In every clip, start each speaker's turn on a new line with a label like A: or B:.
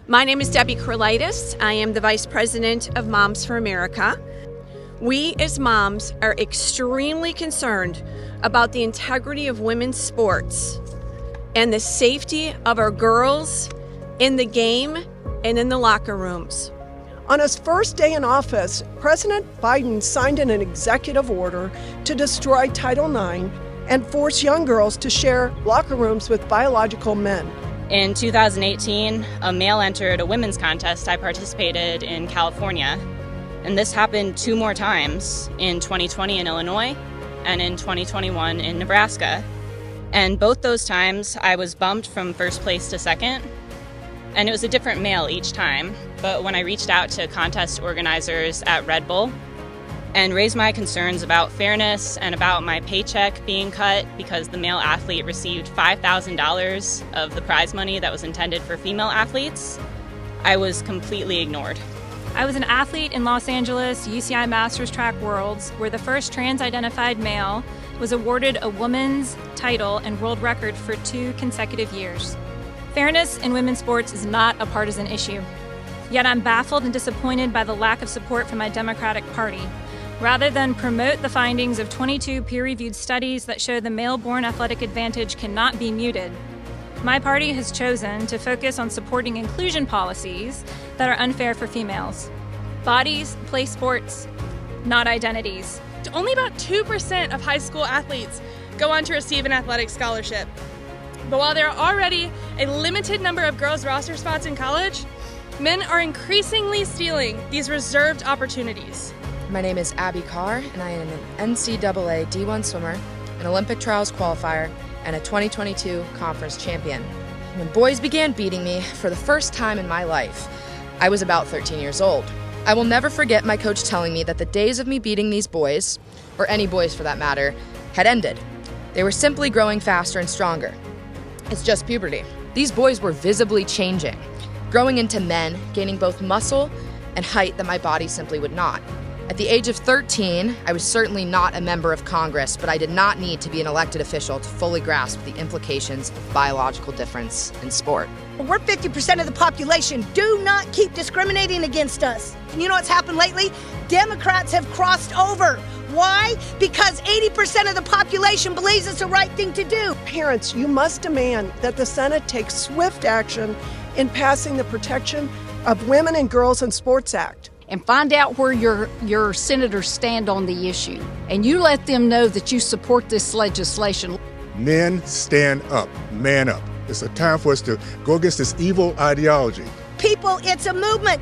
A: My name is Debbie Kraulidis. I am the Vice President of Moms for America. We as moms are extremely concerned about the integrity of women's sports and the safety of our girls in the game and in the locker rooms.
B: On his first day in office, President Biden signed an executive order to destroy Title IX and force young girls to share locker rooms with biological men.
C: In 2018, a male entered a women's contest I participated in California, and this happened 2 more times, in 2020 in Illinois and in 2021 in Nebraska. And both those times I was bumped from first place to second, and it was a different male each time. But when I reached out to contest organizers at Red Bull and raised my concerns about fairness and about my paycheck being cut because the male athlete received $5,000 of the prize money that was intended for female athletes, I was completely ignored.
D: I was an athlete in Los Angeles UCI Masters Track Worlds, where the first trans-identified male was awarded a women's title and world record for 2 consecutive years. Fairness in women's sports is not a partisan issue. Yet I'm baffled and disappointed by the lack of support from my Democratic Party. Rather than promote the findings of 22 peer-reviewed studies that show the male-born athletic advantage cannot be muted, my party has chosen to focus on supporting inclusion policies that are unfair for females. Bodies play sports, not identities.
E: Only about 2% of high school athletes go on to receive an athletic scholarship. But while there are already a limited number of girls' roster spots in college, men are increasingly stealing these reserved opportunities.
F: My name is Abby Carr, and I am an NCAA D1 swimmer, an Olympic trials qualifier, and a 2022 conference champion. When boys began beating me for the first time in my life, I was about 13 years old. I will never forget my coach telling me that the days of me beating these boys, or any boys for that matter, had ended. They were simply growing faster and stronger. It's just puberty. These boys were visibly changing, growing into men, gaining both muscle and height that my body simply would not. At the age of 13, I was certainly not a member of Congress, but I did not need to be an elected official to fully grasp the implications of biological difference in sport.
G: We're 50% of the population. Do not keep discriminating against us. And you know what's happened lately? Democrats have crossed over. Why? Because 80% of the population believes it's the right thing to do.
B: Parents, you must demand that the Senate take swift action in passing the Protection of Women and Girls in Sports Act.
H: And find out where your senators stand on the issue. And you let them know that you support this legislation.
I: Men, stand up, man up. It's a time for us to go against this evil ideology.
G: People, it's a movement.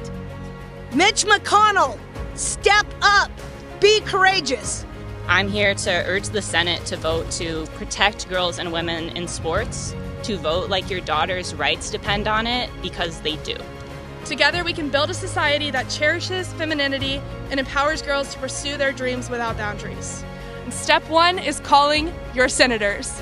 G: Mitch McConnell, step up. Be courageous.
C: I'm here to urge the Senate to vote to protect girls and women in sports, to vote like your daughter's rights depend on it, because they do.
E: Together we can build a society that cherishes femininity and empowers girls to pursue their dreams without boundaries. And step 1 is calling your senators.